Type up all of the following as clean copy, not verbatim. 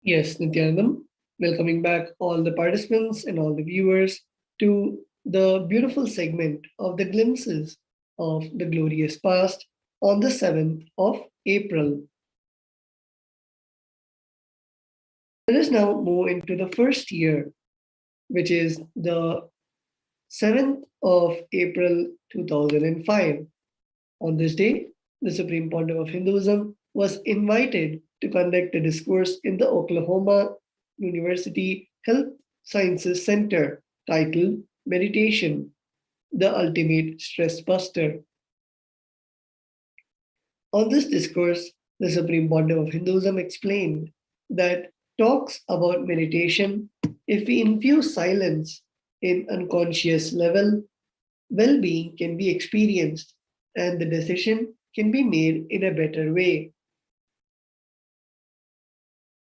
Yes, Nithyanandam, welcoming back all the participants and all the viewers to the beautiful segment of the glimpses of the glorious past on the 7th of April. Let us now move into the first year, which is the 7th of April 2005. On this day, the Supreme Pontiff of Hinduism was invited to conduct a discourse in the Oklahoma University Health Sciences Center titled Meditation, the Ultimate Stress Buster. On this discourse, the Supreme Pontiff of Hinduism explained that talks about meditation, if we infuse silence in unconscious level, well-being can be experienced and the decision can be made in a better way.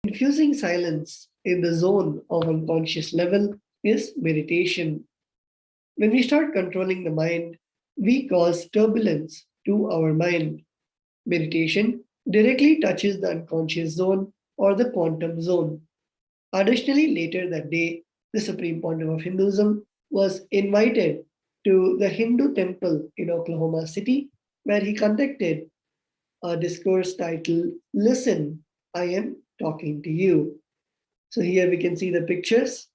Infusing silence in the zone of unconscious level is meditation. When we start controlling the mind, we cause turbulence to our mind. Meditation directly touches the unconscious zone or the quantum zone. Additionally, later that day, the Supreme Pontiff of Hinduism was invited to the Hindu temple in Oklahoma City, where he conducted a discourse titled, Listen, I am talking to you. So here we can see the pictures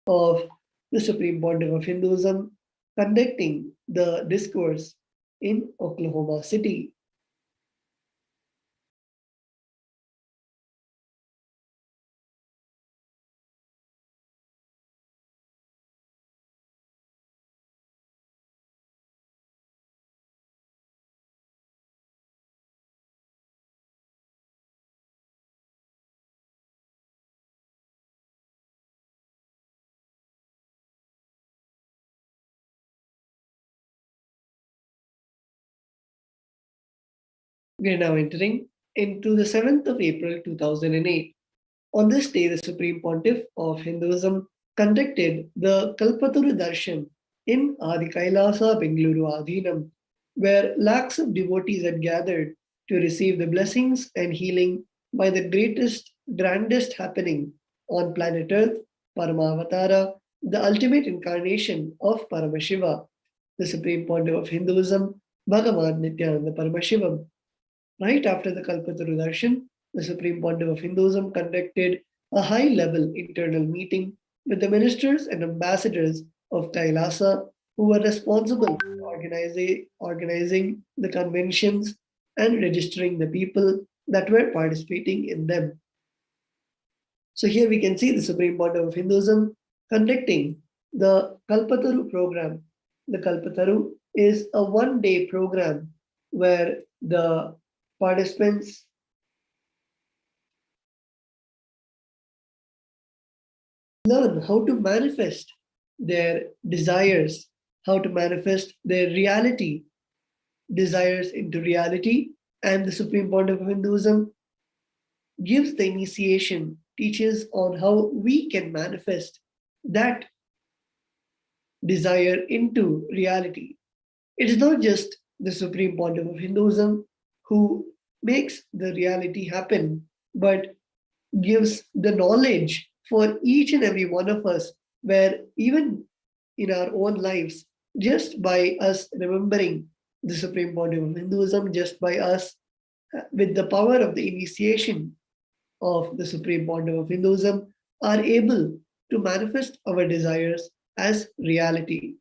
of the Supreme Pontiff of Hinduism conducting the discourse in Oklahoma City. We are now entering into the 7th of April 2008. On this day, the Supreme Pontiff of Hinduism conducted the Kalpataru Darshan in Adi Kailasa, Bengaluru Adhinam, where lakhs of devotees had gathered to receive the blessings and healing by the greatest, grandest happening on planet Earth, Paramavatara, the ultimate incarnation of Paramashiva, the Supreme Pontiff of Hinduism, Bhagavan Nithyananda Paramashivam. Right after the Kalpataru Darshan, the Supreme Pontiff of Hinduism conducted a high-level internal meeting with the ministers and ambassadors of Kailasa who were responsible for organizing the conventions and registering the people that were participating in them. So here we can see the Supreme Pontiff of Hinduism conducting the Kalpataru program. The Kalpataru is a one-day program where the participants learn how to manifest their desires, how to manifest their reality, desires into reality, and the Supreme Pontiff of Hinduism gives the initiation, teaches on how we can manifest that desire into reality. It is not just the Supreme Pontiff of Hinduism who makes the reality happen, but gives the knowledge for each and every one of us, where even in our own lives, just by us remembering the Supreme Pontiff of Hinduism, just by us with the power of the initiation of the Supreme Pontiff of Hinduism, are able to manifest our desires as reality.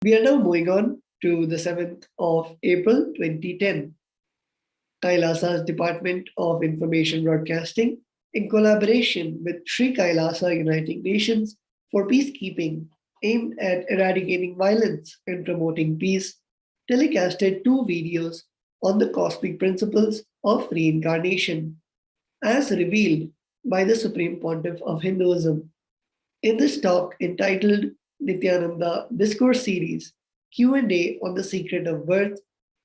We are now moving on to the 7th of April 2010. Kailasa's Department of Information Broadcasting, in collaboration with Sri Kailasa Uniting Nations for Peacekeeping, aimed at eradicating violence and promoting peace, telecasted two videos on the cosmic principles of reincarnation, as revealed by the Supreme Pontiff of Hinduism. In this talk entitled Nithyananda Discourse Series, Q&A on the Secret of Birth,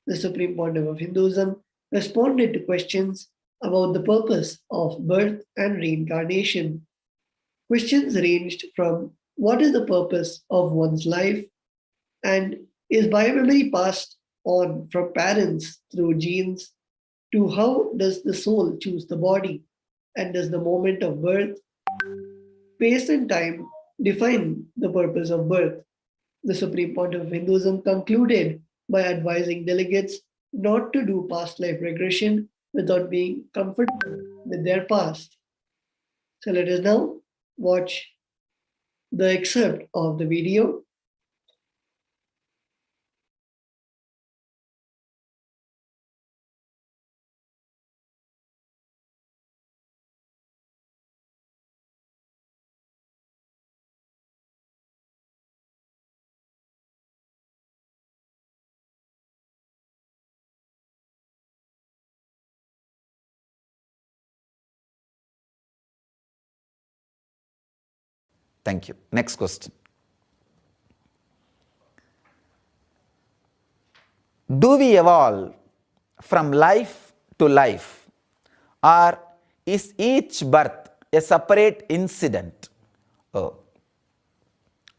the Supreme Pontiff of Hinduism responded to questions about the purpose of birth and reincarnation. Questions ranged from what is the purpose of one's life and is biomemory passed on from parents through genes to how does the soul choose the body, and does the moment of birth, space and time define the purpose of birth. The Supreme Pontiff of Hinduism concluded by advising delegates not to do past life regression without being comfortable with their past. So let us now watch the excerpt of the video. Thank you. Next question. Do we evolve from life to life, or is each birth a separate incident? Oh.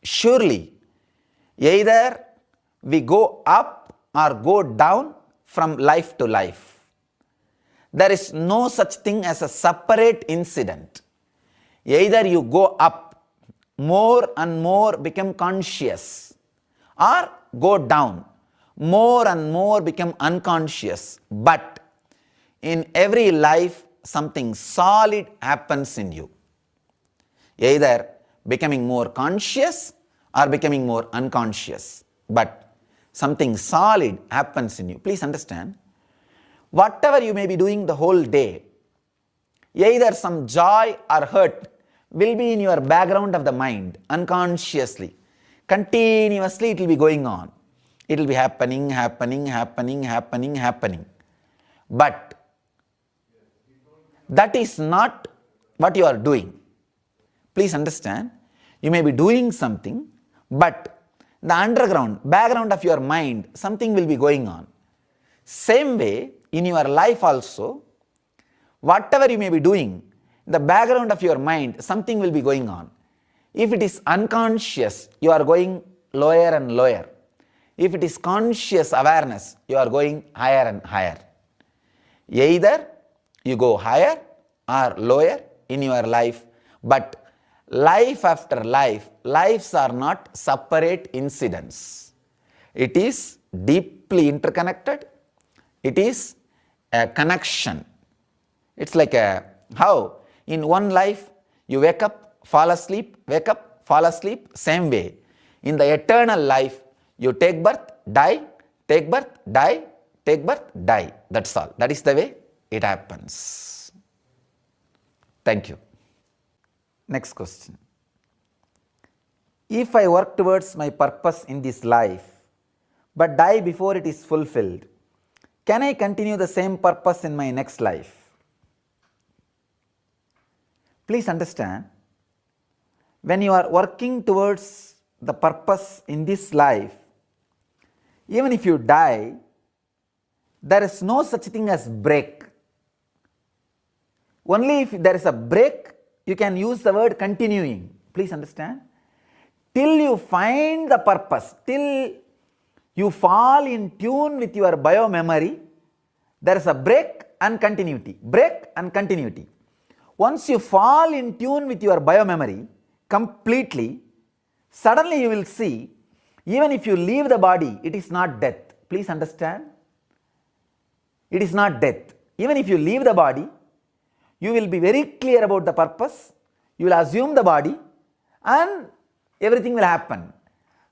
Surely, either we go up or go down from life to life. There is no such thing as a separate incident. Either you go up, more and more become conscious, or go down, more and more become unconscious. But in every life, something solid happens in you. Either becoming more conscious or becoming more unconscious. But something solid happens in you. Please understand, whatever you may be doing the whole day, either some joy or hurt will be in your background of the mind unconsciously. Continuously it will be going on. It will be happening. But that is not what you are doing. Please understand, you may be doing something, but the underground, background of your mind, something will be going on. Same way, in your life also, whatever you may be doing, the background of your mind, something will be going on. If it is unconscious, you are going lower and lower. If it is conscious awareness, you are going higher and higher. Either you go higher or lower in your life, but life after life, lives are not separate incidents. It is deeply interconnected. It is a connection. It's like how in one life you wake up, fall asleep, wake up, fall asleep, same way. In the eternal life, you take birth, die, take birth, die, take birth, die. That's all. That is the way it happens. Thank you. Next question. If I work towards my purpose in this life, but die before it is fulfilled, can I continue the same purpose in my next life? Please understand, when you are working towards the purpose in this life, even if you die, there is no such thing as break. Only if there is a break, you can use the word continuing. Please understand. Till you find the purpose, till you fall in tune with your bio-memory, there is a break and continuity. Break and continuity. Once you fall in tune with your bio-memory completely, suddenly you will see, even if you leave the body, it is not death. Please understand. It is not death. Even if you leave the body, you will be very clear about the purpose. You will assume the body and everything will happen.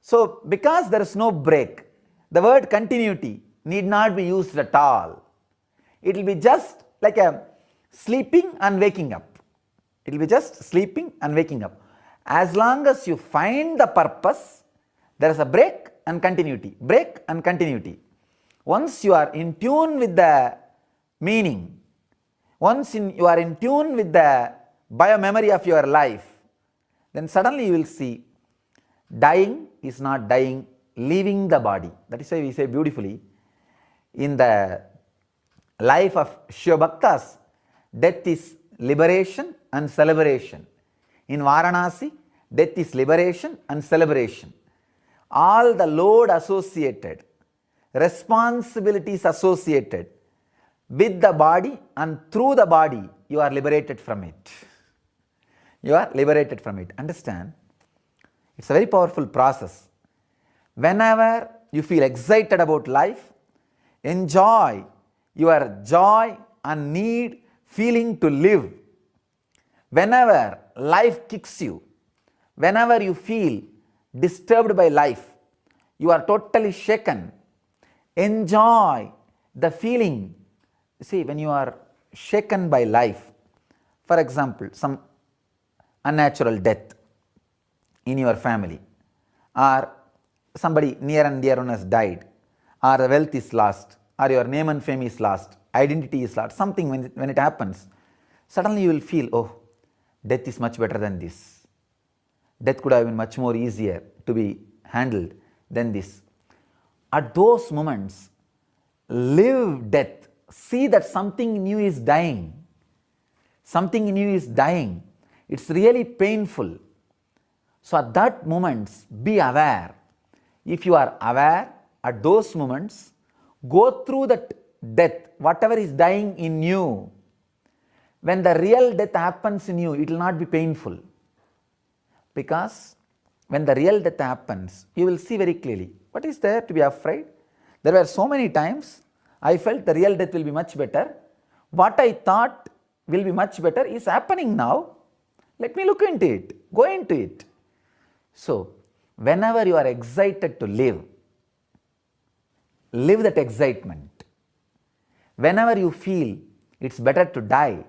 So, because there is no break, the word continuity need not be used at all. It will be just like a sleeping and waking up. It will be just sleeping and waking up. As long as you find the purpose, there is a break and continuity. Break and continuity. Once you are in tune with the meaning, once you are in tune with the bio-memory of your life, then suddenly you will see dying is not dying, leaving the body. That is why we say beautifully, in the life of Shiva Bhaktas, death is liberation and celebration. In Varanasi, death is liberation and celebration. All the load associated, responsibilities associated with the body, and through the body you are liberated from it. You are liberated from it. Understand? It's a very powerful process. Whenever you feel excited about life, enjoy your joy and need feeling to live. Whenever life kicks you, whenever you feel disturbed by life, you are totally shaken, enjoy the feeling. See, when you are shaken by life, for example, some unnatural death in your family, or somebody near and dear one has died, or the wealth is lost, or your name and fame is lost, identity is lost, something when it happens, suddenly you will feel, oh, death is much better than this. Death could have been much more easier to be handled than this. At those moments, live death. See that something new is dying. Something new is dying. It's really painful. So at that moment, be aware. If you are aware at those moments, go through that death, whatever is dying in you. When the real death happens in you, it will not be painful. Because when the real death happens, you will see very clearly, what is there to be afraid? There were so many times I felt the real death will be much better. What I thought will be much better is happening now. Let me look into it, go into it. So, whenever you are excited to live, live that excitement. Whenever you feel it's better to die,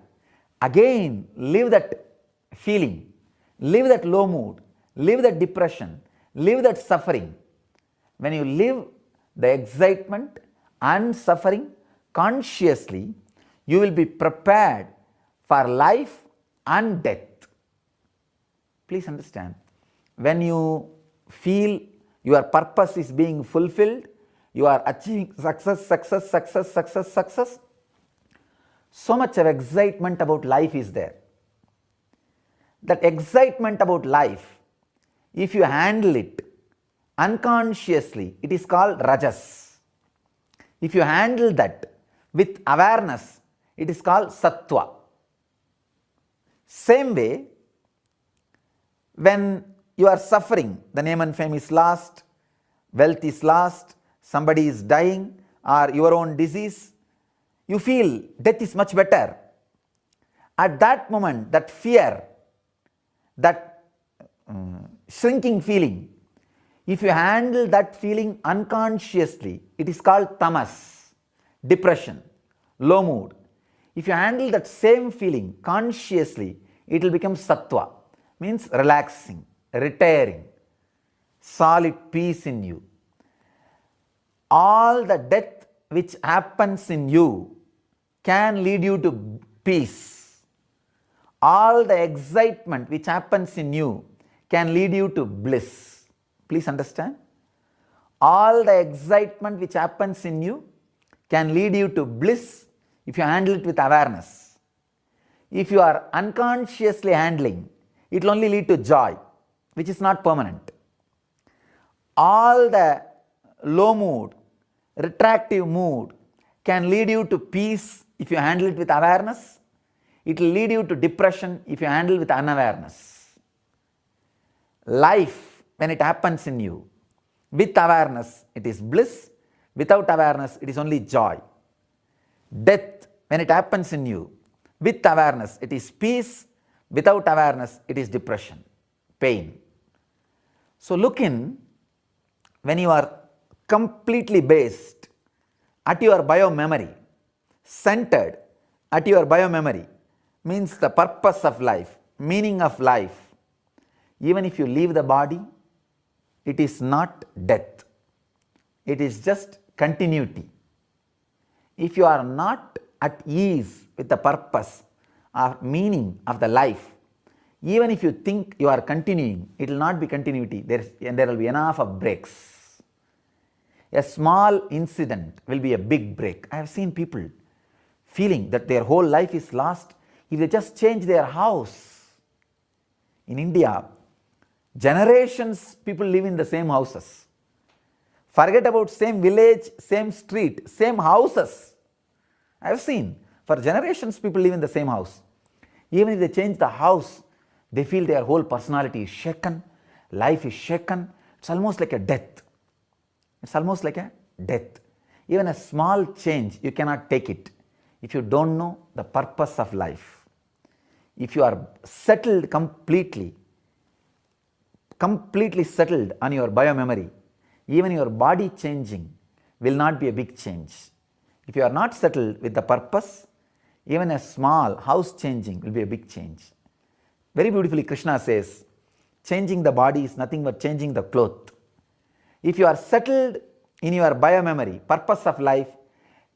again live that feeling, live that low mood, live that depression, live that suffering. When you live the excitement and suffering consciously, you will be prepared for life and death. Please understand, when you feel your purpose is being fulfilled, you are achieving success, so much of excitement about life is there. That excitement about life, if you handle it unconsciously, it is called rajas. If you handle that with awareness, it is called sattva. Same way, when you are suffering, the name and fame is lost, wealth is lost, somebody is dying, or your own disease, you feel death is much better. At that moment, that fear, that shrinking feeling, if you handle that feeling unconsciously, it is called tamas, depression, low mood. If you handle that same feeling consciously, it will become sattva, means relaxing, retiring, solid peace in you. All the death which happens in you can lead you to peace. All the excitement which happens in you can lead you to bliss. Please understand. All the excitement which happens in you can lead you to bliss if you handle it with awareness. If you are unconsciously handling, it will only lead to joy, which is not permanent. All the low mood, retractive mood can lead you to peace if you handle it with awareness. It will lead you to depression if you handle with unawareness. Life, when it happens in you, with awareness, it is bliss. Without awareness, it is only joy. Death, when it happens in you, with awareness, it is peace. Without awareness, it is depression, pain. So look in, when you are completely based at your bio-memory, centered at your bio-memory, means the purpose of life, meaning of life. Even if you leave the body, it is not death. It is just continuity. If you are not at ease with the purpose or meaning of the life, even if you think you are continuing, it will not be continuity, and there will be enough of breaks. A small incident will be a big break. I have seen people feeling that their whole life is lost if they just change their house. In India, generations people live in the same houses. Forget about same village, same street, same houses. I have seen for generations people live in the same house. Even if they change the house, they feel their whole personality is shaken, life is shaken. It's almost like a death. It's almost like a death. Even a small change, you cannot take it if you don't know the purpose of life. If you are settled completely settled on your biomemory, even your body changing will not be a big change. If you are not settled with the purpose, even a small house changing will be a big change. Very beautifully Krishna says, changing the body is nothing but changing the cloth. If you are settled in your biomemory, purpose of life,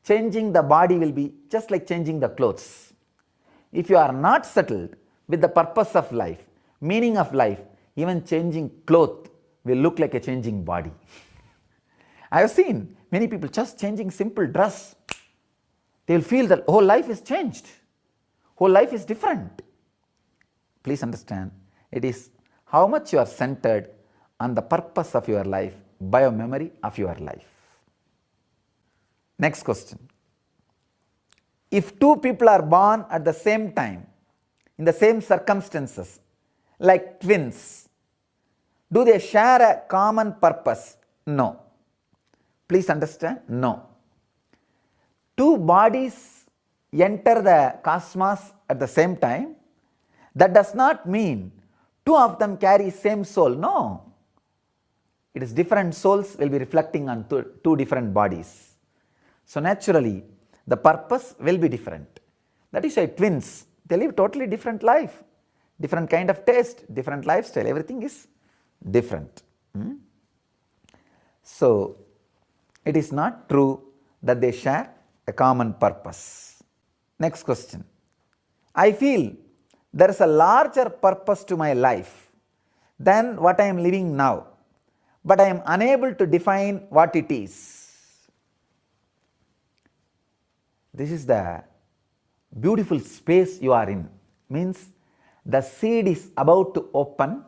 changing the body will be just like changing the clothes. If you are not settled with the purpose of life, meaning of life, even changing cloth will look like a changing body. I have seen many people just changing simple dress. They will feel that whole life is changed. Whole life is different. Please understand, it is how much you are centered on the purpose of your life, biomemory of your life. Next question. If two people are born at the same time, in the same circumstances, like twins, do they share a common purpose? No. Please understand, no. Two bodies enter the cosmos at the same time. That does not mean two of them carry same soul. No. It is different souls will be reflecting on two different bodies. So naturally, the purpose will be different. That is why twins, they live totally different life, different kind of taste, different lifestyle, everything is different. So, it is not true that they share a common purpose. Next question. I feel there is a larger purpose to my life than what I am living now, but I am unable to define what it is. This is the beautiful space you are in. Means the seed is about to open,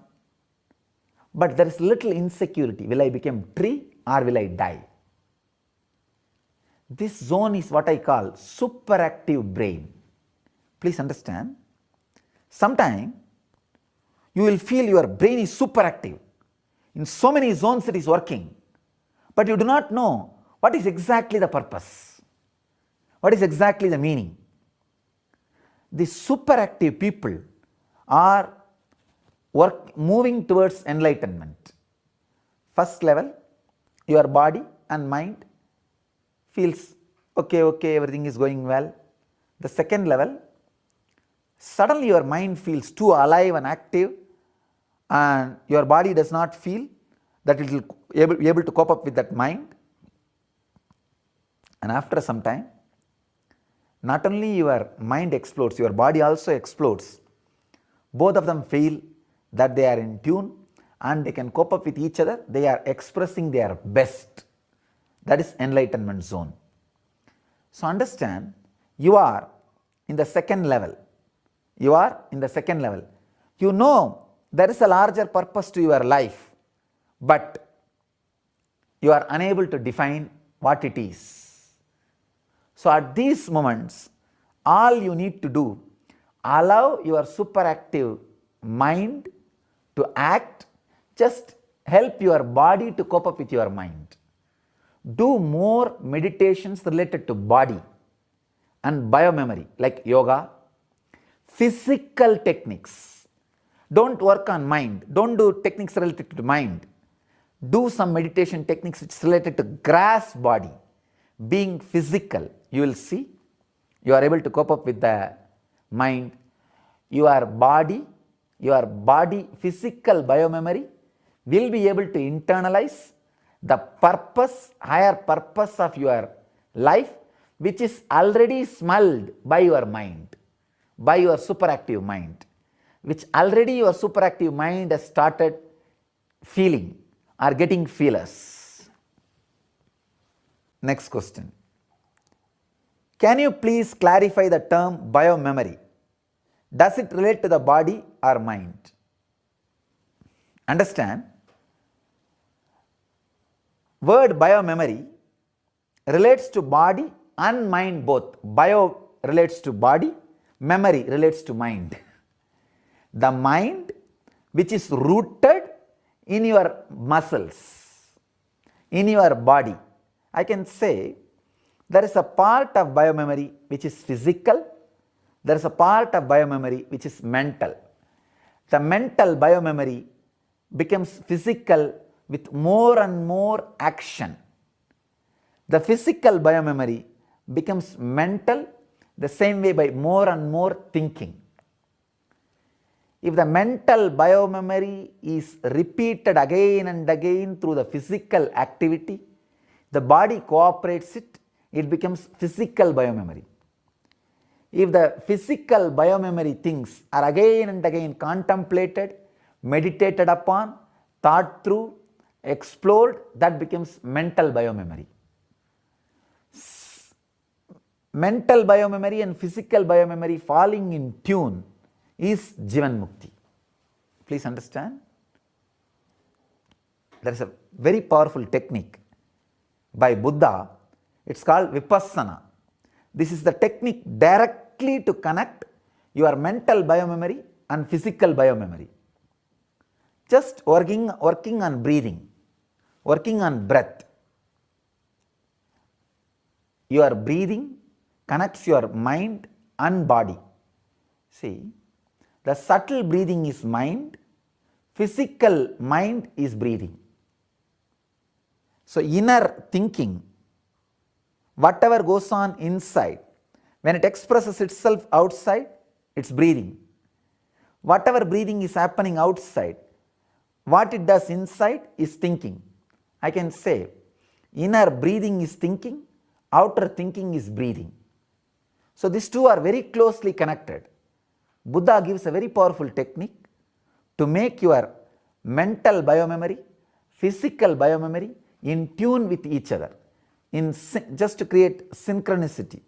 but there is little insecurity. Will I become tree or will I die? This zone is what I call superactive brain. Please understand. Sometime you will feel your brain is superactive. In so many zones it is working, but you do not know what is exactly the purpose, what is exactly the meaning. The superactive people are moving towards enlightenment. First level, your body and mind feels okay, everything is going well. The second level, suddenly your mind feels too alive and active, and your body does not feel that it will be able to cope up with that mind. And after some time, not only your mind explodes, your body also explodes. Both of them feel that they are in tune and they can cope up with each other. They are expressing their best. That is enlightenment zone. So understand, you are in the second level. You are in the second level. You know there is a larger purpose to your life, but you are unable to define what it is. So at these moments, all you need to do, allow your superactive mind to act, just help your body to cope up with your mind. Do more meditations related to body and biomemory like yoga, physical techniques. Don't work on mind. Don't do techniques related to mind. Do some meditation techniques which is related to grasp body, being physical. You will see you are able to cope up with the mind. Your body, physical biomemory will be able to internalize the purpose, higher purpose of your life, which is already smelled by your mind, by your superactive mind, which already your superactive mind has started feeling or getting feelers. Next question. Can you please clarify the term biomemory? Does it relate to the body or mind? Understand, word biomemory relates to body and mind both. Bio relates to body, memory relates to mind. The mind which is rooted in your muscles, in your body. I can say there is a part of biomemory which is physical, there is a part of biomemory which is mental. The mental biomemory becomes physical with more and more action. The physical biomemory becomes mental the same way by more and more thinking. If the mental biomemory is repeated again and again through the physical activity, the body cooperates it, it becomes physical biomemory. If the physical biomemory things are again and again contemplated, meditated upon, thought through, explored, that becomes mental biomemory. Mental biomemory and physical biomemory falling in tune is Jivan Mukti. Please understand. There is a very powerful technique by Buddha. It's called Vipassana. This is the technique directly to connect your mental biomemory and physical biomemory. Just working on breathing, working on breath. Your breathing connects your mind and body. See, the subtle breathing is mind, physical mind is breathing. So inner thinking, whatever goes on inside, when it expresses itself outside, it's breathing. Whatever breathing is happening outside, what it does inside is thinking. I can say inner breathing is thinking, outer thinking is breathing. So these two are very closely connected. Buddha gives a very powerful technique to make your mental biomemory, physical biomemory in tune with each other, just to create synchronicity,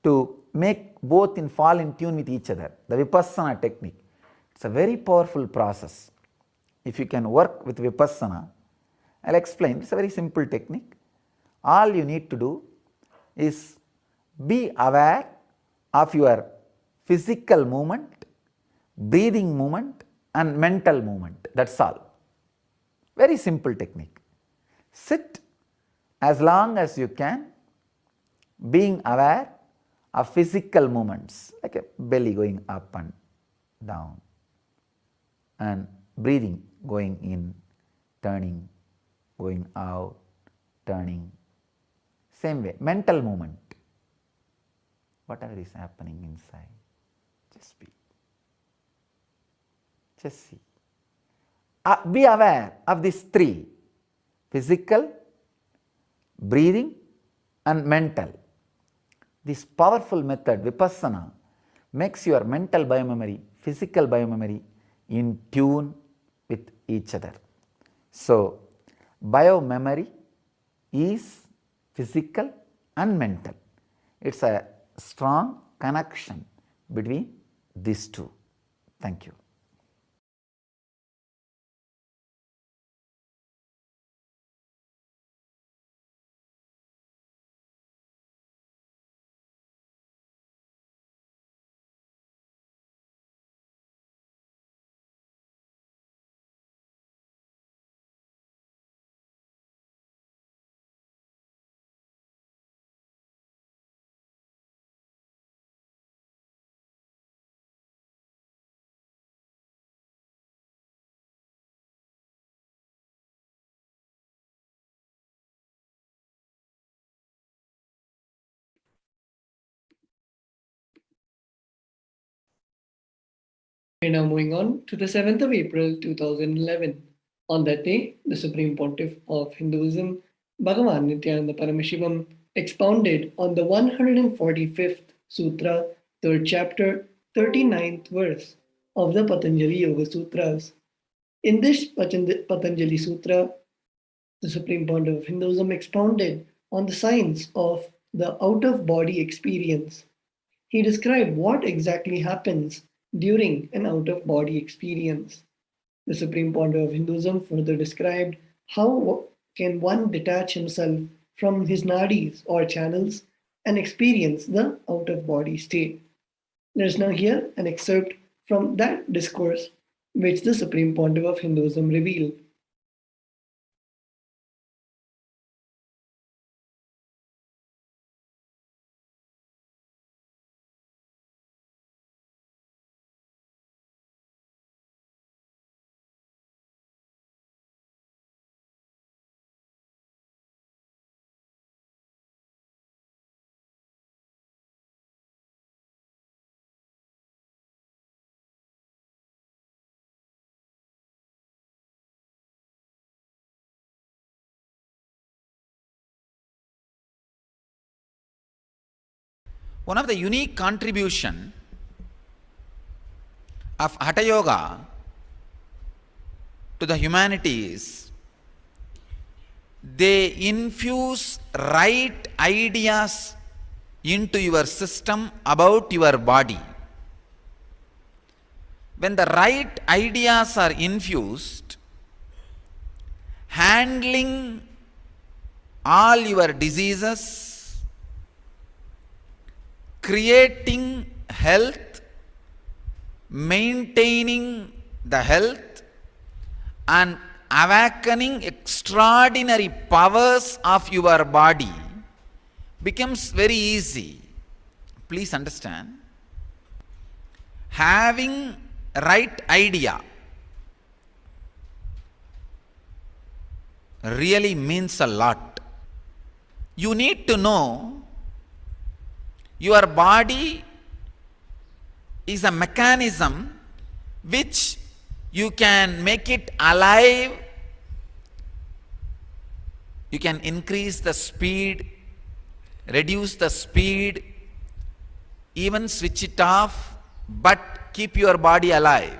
to make both fall in tune with each other. The Vipassana technique. It's a very powerful process. If you can work with Vipassana, I'll explain. It's a very simple technique. All you need to do is be aware of your physical movement, breathing movement and mental movement. That's all. Very simple technique. Sit as long as you can, being aware of physical movements, like a belly going up and down, and breathing going in, turning, going out, turning. Same way, mental movement. Whatever is happening inside, just be. Just see. Be aware of these three: physical, breathing and mental. This powerful method, Vipassana, makes your mental biomemory, physical biomemory in tune with each other. So, biomemory is physical and mental. It's a strong connection between these two. Thank you. We're now moving on to the 7th of April 2011. On that day, the Supreme Pontiff of Hinduism, Bhagavan Nithyananda Paramashivam, expounded on the 145th Sutra, 3rd chapter, 39th verse of the Patanjali Yoga Sutras. In this Patanjali Sutra, the Supreme Pontiff of Hinduism expounded on the science of the out-of-body experience. He described what exactly happens during an out-of-body experience. The Supreme Pontiff of Hinduism further described how can one detach himself from his nadis or channels and experience the out of body state. Let us now hear an excerpt from that discourse which the Supreme Pontiff of Hinduism revealed. One of the unique contribution of Hatha Yoga to the humanity is they infuse right ideas into your system about your body. When the right ideas are infused, handling all your diseases, creating health, maintaining the health, and awakening extraordinary powers of your body becomes very easy. Please understand, having right idea really means a lot. You need to know your body is a mechanism which you can make it alive. You can increase the speed, reduce the speed, even switch it off, but keep your body alive.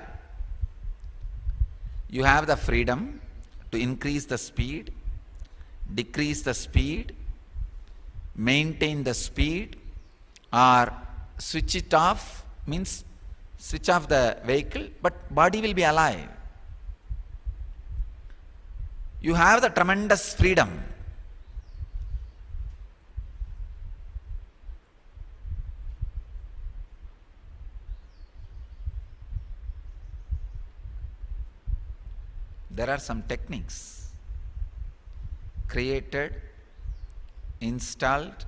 You have the freedom to increase the speed, decrease the speed, maintain the speed, or switch it off, means switch off the vehicle, but body will be alive. You have the tremendous freedom. There are some techniques created, installed,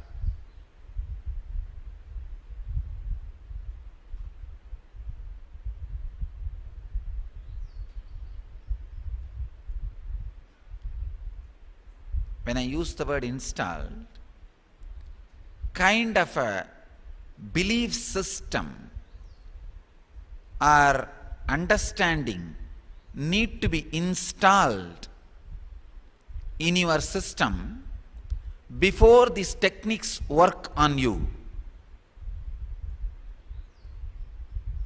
when I use the word installed, kind of a belief system or understanding need to be installed in your system before these techniques work on you.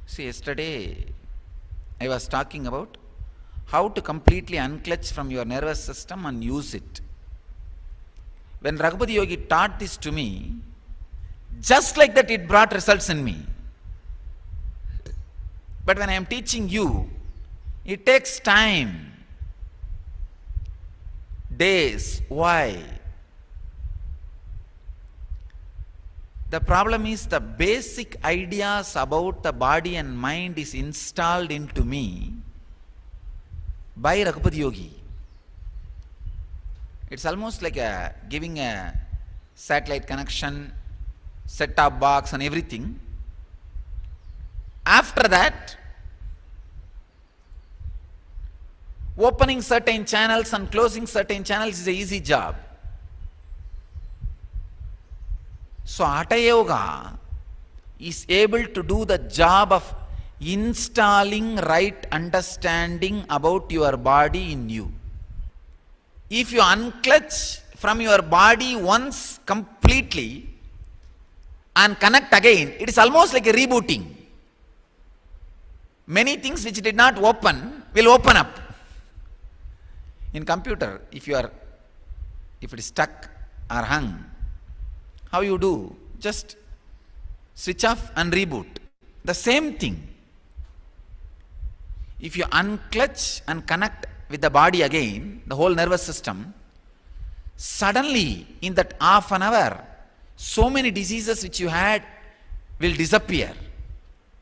See, yesterday I was talking about how to completely unclutch from your nervous system and use it. When Raghupati Yogi taught this to me, just like that it brought results in me. But when I am teaching you, it takes time, days. Why? The problem is the basic ideas about the body and mind is installed into me by Raghupati Yogi. It's almost like giving a satellite connection, set-top box and everything. After that, opening certain channels and closing certain channels is an easy job. So Hatha Yoga is able to do the job of installing right understanding about your body in you. If you unclutch from your body once completely and connect again, it is almost like a rebooting. Many things which did not open will open up. In computer, if it is stuck or hung, how you do? Just switch off and reboot. The same thing. If you unclutch and connect with the body again, the whole nervous system, Suddenly, in that half an hour, so many diseases which you had will disappear,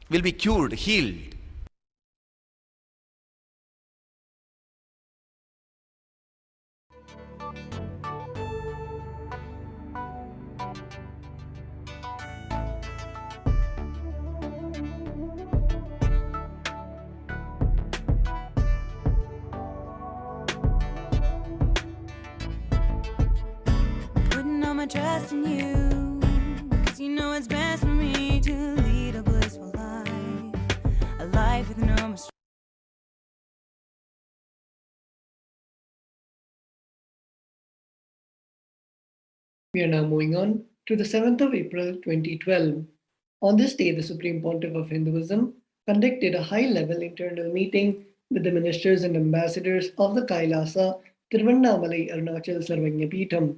will be cured, healed. Putting all my trust in you, 'cause you know it's best for me to lead a blissful life, a life with no mistakes. We are now moving on to the 7th of April 2012. On this day, the Supreme Pontiff of Hinduism conducted a high-level internal meeting with the ministers and ambassadors of the Kailasa Tiruvannamalai Arunachal Sarvagyapeetham,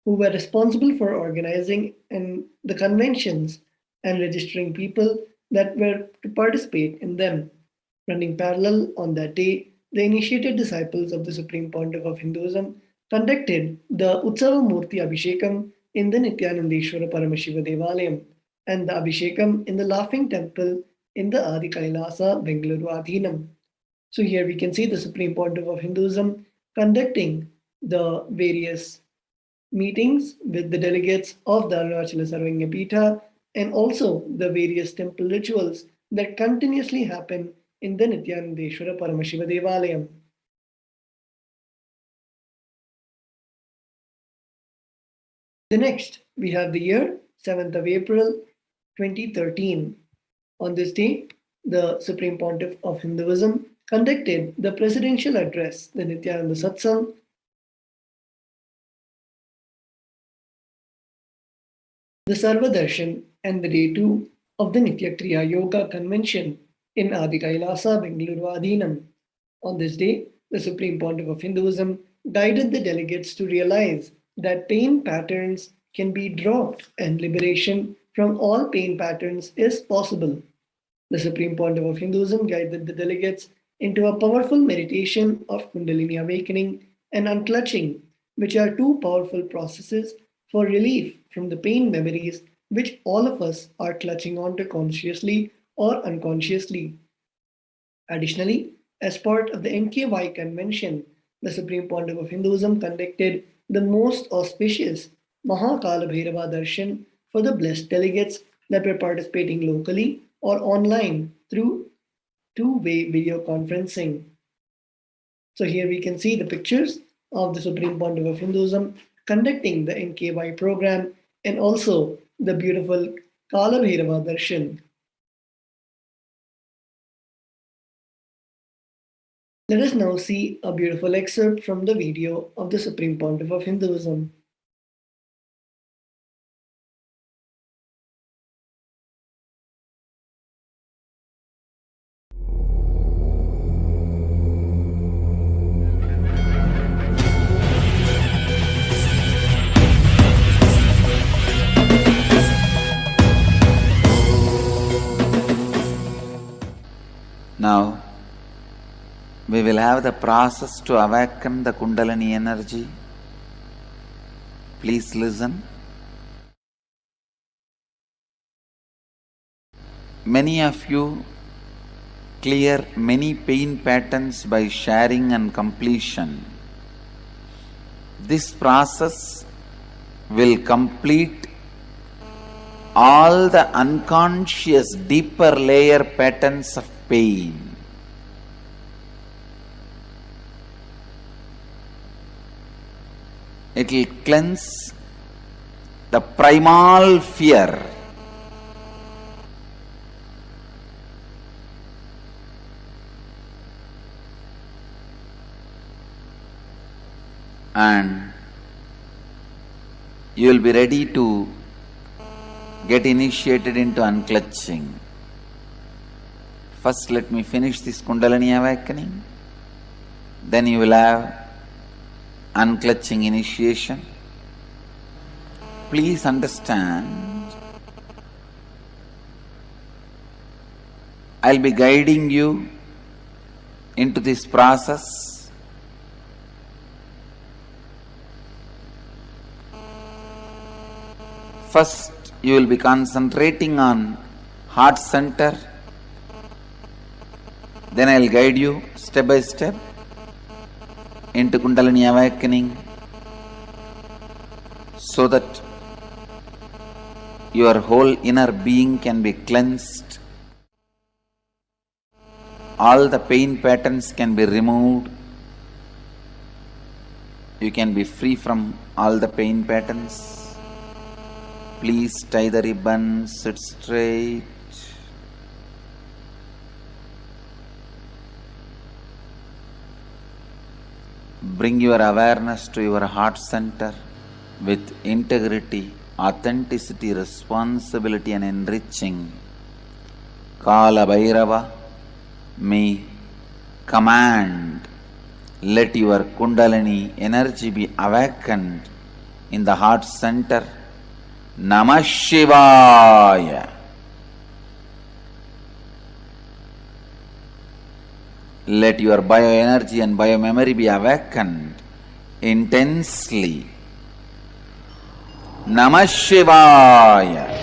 who were responsible for organizing the conventions and registering people that were to participate in them. Running parallel on that day, the initiated disciples of the Supreme Pontiff of Hinduism conducted the Utsava Murti Abhishekam in the Nithyananda Paramashiva Devalayam and the Abhishekam in the Laughing Temple in the Adi Kailasa, Bengaluru Adhinam. So here we can see the Supreme Pontiff of Hinduism conducting the various meetings with the delegates of the Arunachala Sarvagyapeetha and also the various temple rituals that continuously happen in the Nithyanandeshwara Paramashiva Devalayam. The next, we have the year 7th of April 2013. On this day, the Supreme Pontiff of Hinduism conducted the presidential address, the Nityananda Satsang, the Sarva Darshan, and the day 2 of the Nitya Kriya Yoga Convention in Adi Kailasa, Bengaluru Adhinam. On this day, the Supreme Pontiff of Hinduism guided the delegates to realize that pain patterns can be dropped and liberation from all pain patterns is possible. The Supreme Pontiff of Hinduism guided the delegates into a powerful meditation of Kundalini Awakening and unclutching, which are two powerful processes for relief from the pain memories which all of us are clutching onto consciously or unconsciously. Additionally, as part of the NKY convention, the Supreme Pontiff of Hinduism conducted the most auspicious Mahakala Bhairava Darshan for the blessed delegates that were participating locally or online through two-way video conferencing. So here we can see the pictures of the Supreme Pontiff of Hinduism conducting the NKY program and also the beautiful Kala Bhairava Darshan. Let us now see a beautiful excerpt from the video of the Supreme Pontiff of Hinduism. Now, we will have the process to awaken the Kundalini energy. Please listen. Many of you clear many pain patterns by sharing and completion. This process will complete all the unconscious deeper layer patterns of pain. It will cleanse the primal fear. And you will be ready to get initiated into unclutching. First, let me finish this Kundalini Awakening. Then you will have unclutching initiation. Please understand, I'll be guiding you into this process First, you will be concentrating on heart center. Then I will guide you step by step into Kundalini Awakening so that your whole inner being can be cleansed. All the pain patterns can be removed. You can be free from all the pain patterns. Please tie the ribbon, sit straight. Bring your awareness to your heart center with integrity, authenticity, responsibility and enriching. Kala Bhairava, may command, let your Kundalini energy be awakened in the heart center. Namah Shivaya. Let your bioenergy and biomemory be awakened intensely. Namah Shivaya.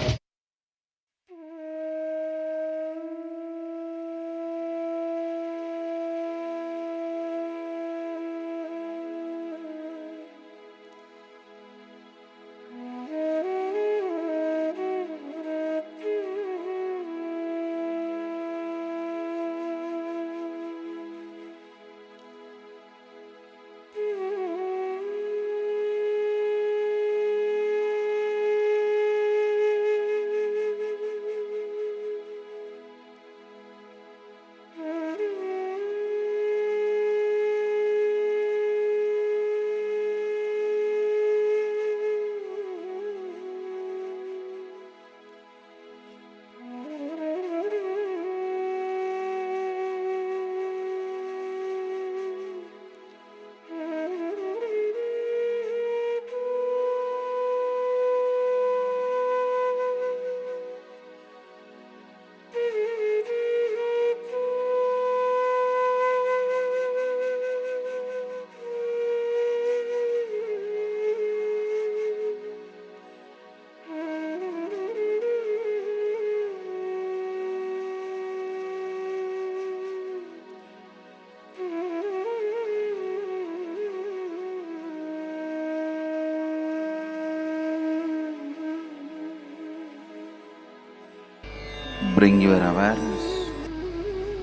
Bring your awareness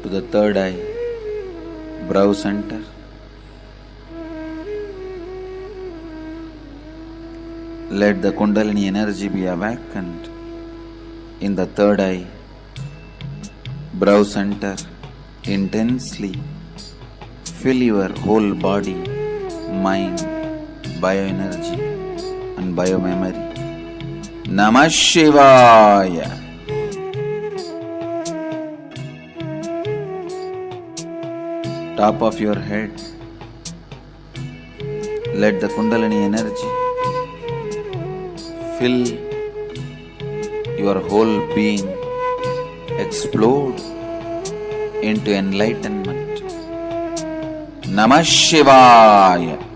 to the third eye, brow center. Let the Kundalini energy be awakened in the third eye, brow center intensely. Fill your whole body, mind, bioenergy and biomemory. Namah Shivaya. Top of your head, let the Kundalini energy fill your whole being, explode into enlightenment. Namah Shivaya.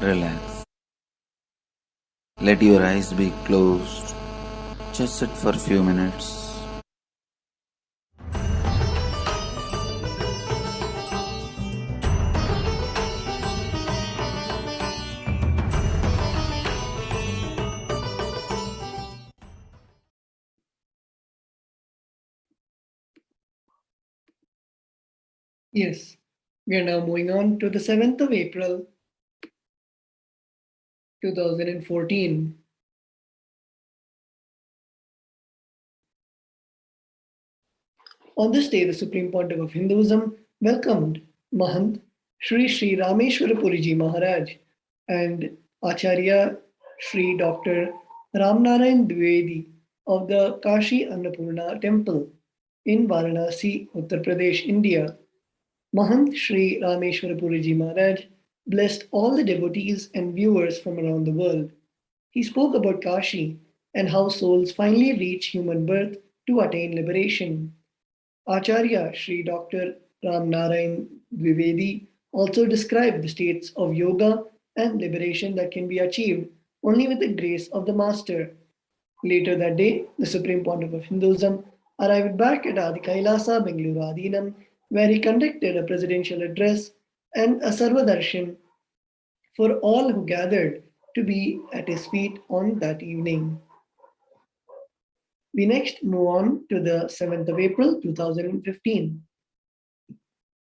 Relax. Let your eyes be closed. Just sit for a few minutes. Yes, we are now moving on to the 7th of April, 2014. On this day, the Supreme Pontiff of Hinduism welcomed Mahant Sri Sri Rameshwara Puriji Maharaj and Acharya Sri Dr. Ramnarayan Dwivedi of the Kashi Annapurna Temple in Varanasi, Uttar Pradesh, India. Mahant Sri Rameshwara Puriji Maharaj blessed all the devotees and viewers from around the world. He spoke about Kashi and how souls finally reach human birth to attain liberation. Acharya Sri Dr. Ramnarayan Dwivedi also described the states of yoga and liberation that can be achieved only with the grace of the Master. Later that day, the Supreme Pontiff of Hinduism arrived back at Adi Kailasa, Bengaluru Adinam, where he conducted a presidential address and a Sarva Darshan for all who gathered to be at his feet on that evening. We next move on to the 7th of April 2015.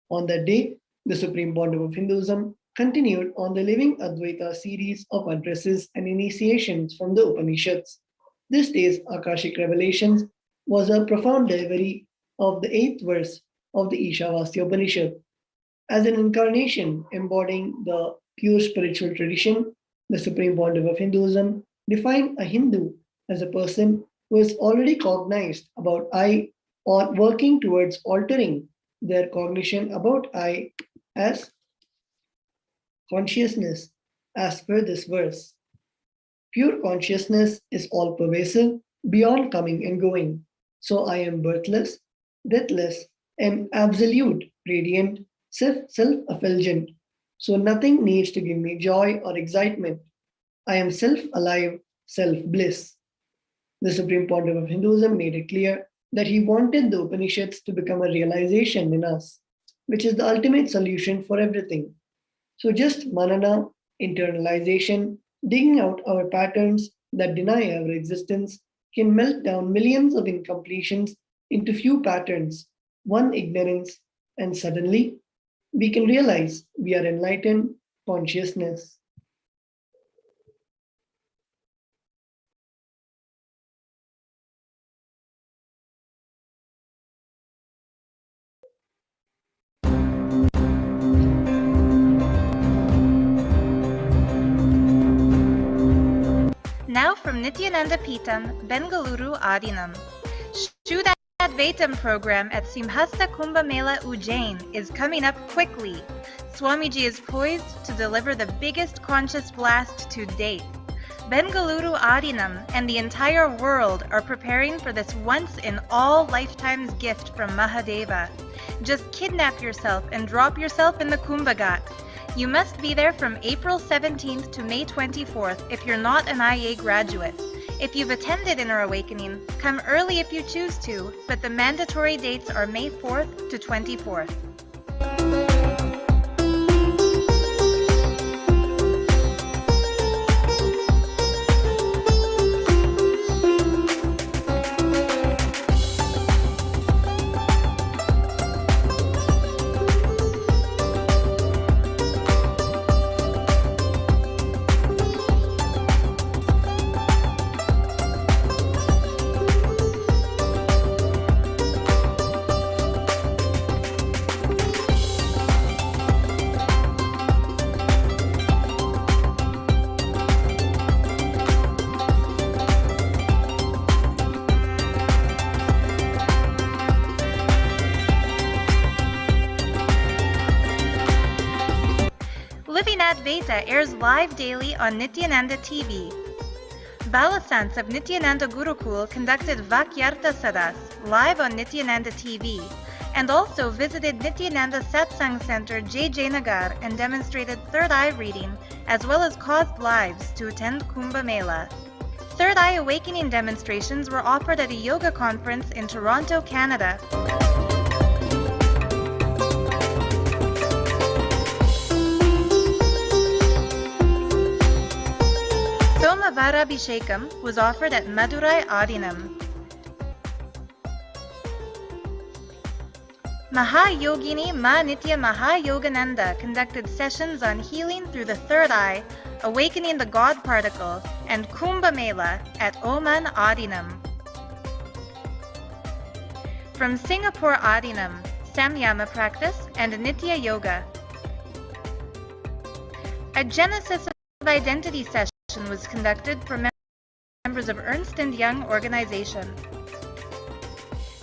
On that day, the Supreme Pontiff of Hinduism continued on the Living Advaita series of addresses and initiations from the Upanishads. This day's Akashic revelations was a profound delivery of the 8th verse of the Ishavasya Upanishad. As an incarnation embodying the pure spiritual tradition, the Supreme Pontiff of Hinduism defined a Hindu as a person who is already cognized about I or working towards altering their cognition about I as consciousness, as per this verse. Pure consciousness is all pervasive, beyond coming and going. So I am birthless, deathless, and absolute, radiant, self-effulgent. So nothing needs to give me joy or excitement. I am self-alive, self-bliss. The Supreme Pontiff of Hinduism made it clear that he wanted the Upanishads to become a realization in us, which is the ultimate solution for everything. So just manana, internalization, digging out our patterns that deny our existence can melt down millions of incompletions into few patterns, one ignorance, and suddenly we can realize we are enlightened consciousness. Now from Nithyananda Peetham, Bengaluru Adinam. Shuddha Advaitam program at Simhasta Kumbh Mela Ujjain is coming up quickly. Swamiji is poised to deliver the biggest conscious blast to date. Bengaluru Adinam and the entire world are preparing for this once-in-all-lifetimes gift from Mahadeva. Just kidnap yourself and drop yourself in the Kumbh Ghat. You must be there from April 17th to May 24th if you're not an IA graduate. If you've attended Inner Awakening, come early if you choose to, but the mandatory dates are May 4th to 24th. Living Advaita airs live daily on Nithyananda TV. Balasants of Nithyananda Gurukul conducted Vakyartha Sadas live on Nithyananda TV and also visited Nithyananda Satsang Center JJ Nagar and demonstrated Third Eye reading as well as caused lives to attend Kumbh Mela. Third Eye Awakening demonstrations were offered at a yoga conference in Toronto, Canada. Somavarabhishekam was offered at Madurai Adinam. Mahayogini Ma Nitya Mahayogananda conducted sessions on healing through the third eye, awakening the God particle, and Kumbh Mela at Oman Adinam. From Singapore Adinam, Samyama practice, and Nitya Yoga. A Genesis of Identity session was conducted for members of Ernst & Young organization.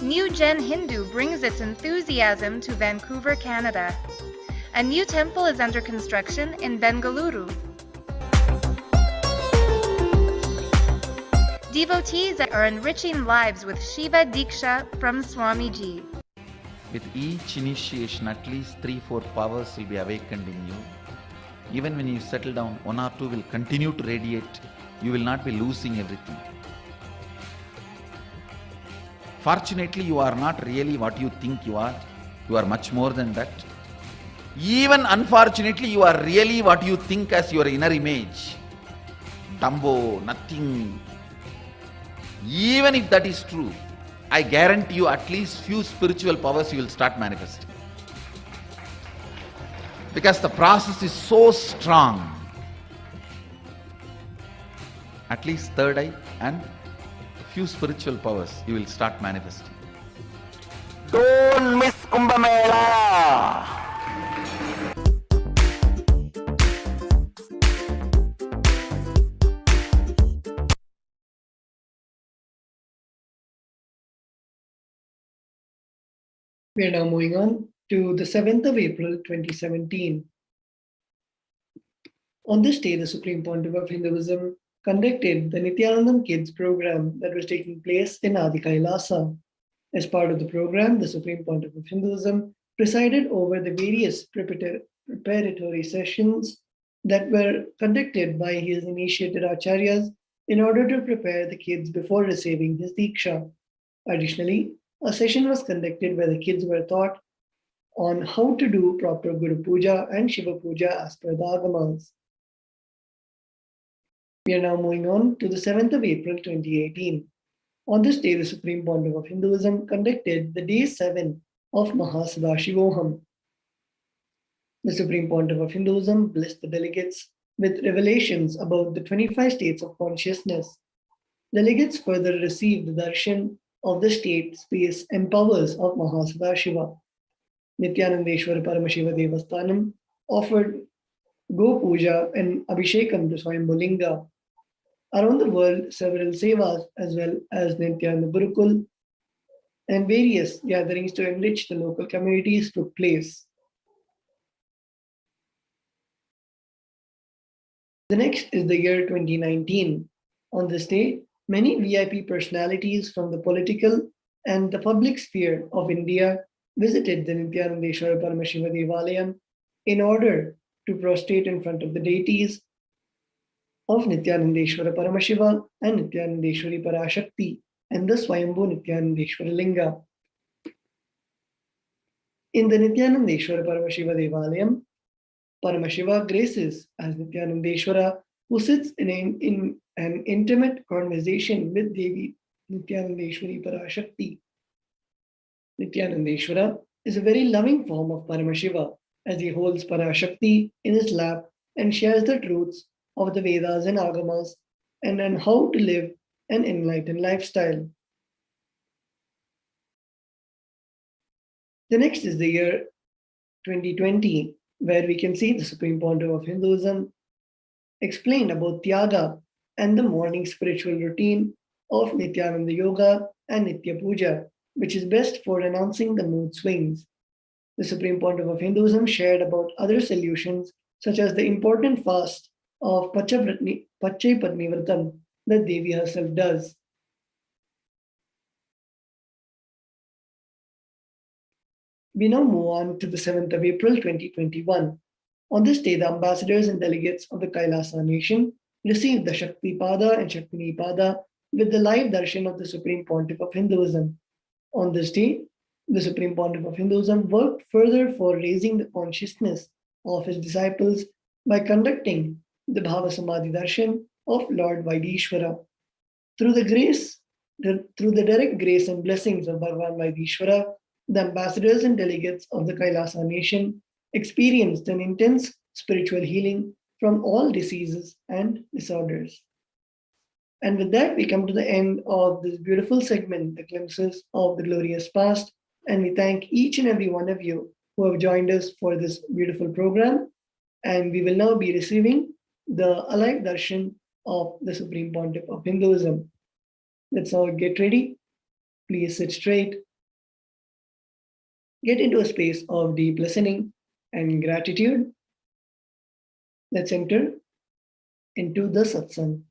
New Gen Hindu brings its enthusiasm to Vancouver, Canada. A new temple is under construction in Bengaluru. Devotees are enriching lives with Shiva Diksha from Swamiji. With each initiation, at least 3-4 powers will be awakened in you. Even when you settle down, 1 or 2 will continue to radiate. You will not be losing everything. Fortunately, you are not really what you think you are. You are much more than that. Even unfortunately, you are really what you think as your inner image. Dumbo, nothing. Even if that is true, I guarantee you at least few spiritual powers you will start manifesting. Because the process is so strong. At least third eye and few spiritual powers you will start manifesting. Don't miss Kumbh Mela! We are now moving on to the 7th of April 2017. On this day, the Supreme Pontiff of Hinduism conducted the Nithyanandam Kids program that was taking place in Adi Kailasa. As part of the program, the Supreme Pontiff of Hinduism presided over the various preparatory sessions that were conducted by his initiated acharyas in order to prepare the kids before receiving his Diksha. Additionally, a session was conducted where the kids were taught on how to do proper Guru Puja and Shiva Puja as per the Agamas. We are now moving on to the 7th of April 2018. On this day, the Supreme Pontiff of Hinduism conducted the day 7 of Paramashivoham. The Supreme Pontiff of Hinduism blessed the delegates with revelations about the 25 states of consciousness. Delegates further received the darshan of the state, space, and powers of Mahasadashiva. Nithyanandeshwara Paramashiva Devasthanam offered Go Puja and Abhishekam to Swayambhulinga. Around the world, several sevas as well as Nityananda Gurukul and various gatherings to enrich the local communities took place. The next is the year 2019. On this day, many VIP personalities from the political and the public sphere of India visited the Nithyanandeshwara Paramashiva Devalayam in order to prostrate in front of the deities of Nithyanandeshwara Paramashiva and Nithyanandeshwari Parashakti and the Swayambhu Nithyanandeshwara Linga. In the Nithyanandeshwara Paramashiva Devalayam, Paramashiva graces as Nithyanandeshwara, who sits in an intimate conversation with Devi Nithyanandeshwari Parashakti. Nithyanandeshwara is a very loving form of Paramashiva, as he holds Parashakti in his lap and shares the truths of the Vedas and Agamas and on how to live an enlightened lifestyle. The next is the year 2020, where we can see the Supreme Pontiff of Hinduism explain about Tyaga and the morning spiritual routine of Nityananda Yoga and Nitya Puja, which is best for renouncing the mood swings. The Supreme Pontiff of Hinduism shared about other solutions, such as the important fast of Pachai Patni Vratam that Devi herself does. We now move on to the 7th of April 2021. On this day, the ambassadors and delegates of the Kailasa nation received the Shakti Pada and Shaktini Pada with the live darshan of the Supreme Pontiff of Hinduism. On this day, the Supreme Pontiff of Hinduism worked further for raising the consciousness of his disciples by conducting the Bhava Samadhi darshan of Lord Vaidishwara. Through the direct grace and blessings of Bhagavan Vaidishwara, the ambassadors and delegates of the Kailasa nation experienced an intense spiritual healing from all diseases and disorders. And with that, we come to the end of this beautiful segment, The Glimpses of the Glorious Past. And we thank each and every one of you who have joined us for this beautiful program. And we will now be receiving the alive darshan of the Supreme Pontiff of Hinduism. Let's all get ready. Please sit straight. Get into a space of deep listening and gratitude. Let's enter into the satsang.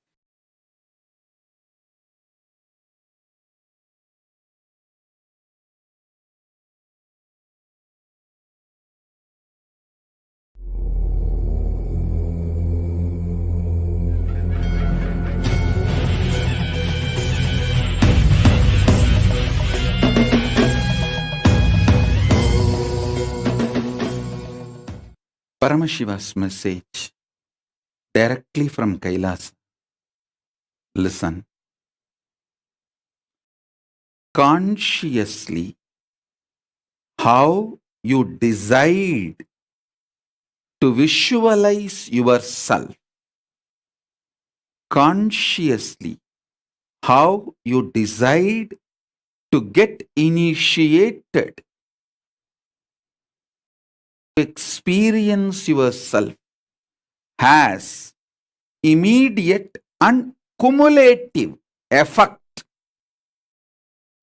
Paramashiva's message directly from Kailasa. Listen. Consciously, how you decide to visualize yourself. Consciously, how you decide to get initiated, to experience yourself has immediate and cumulative effect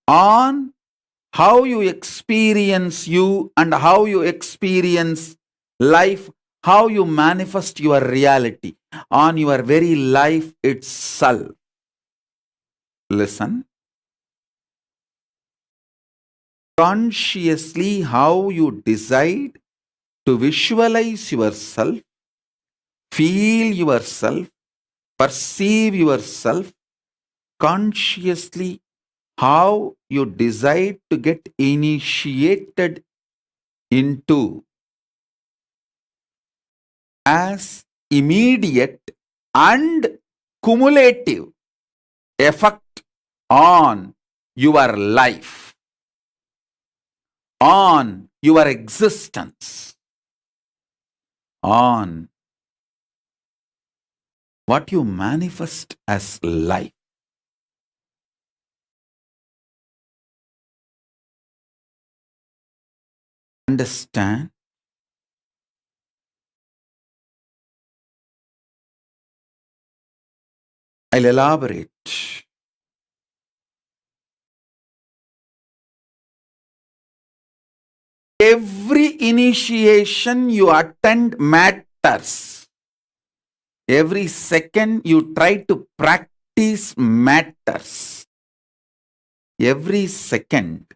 on how you experience you and how you experience life, how you manifest your reality on your very life itself. Listen. Consciously, how you decide to visualize yourself, feel yourself, perceive yourself, consciously how you decide to get initiated into as immediate and cumulative effect on your life, on your existence, on what you manifest as life. Understand? I'll elaborate. Every initiation you attend matters. Every second you try to practice matters. Every second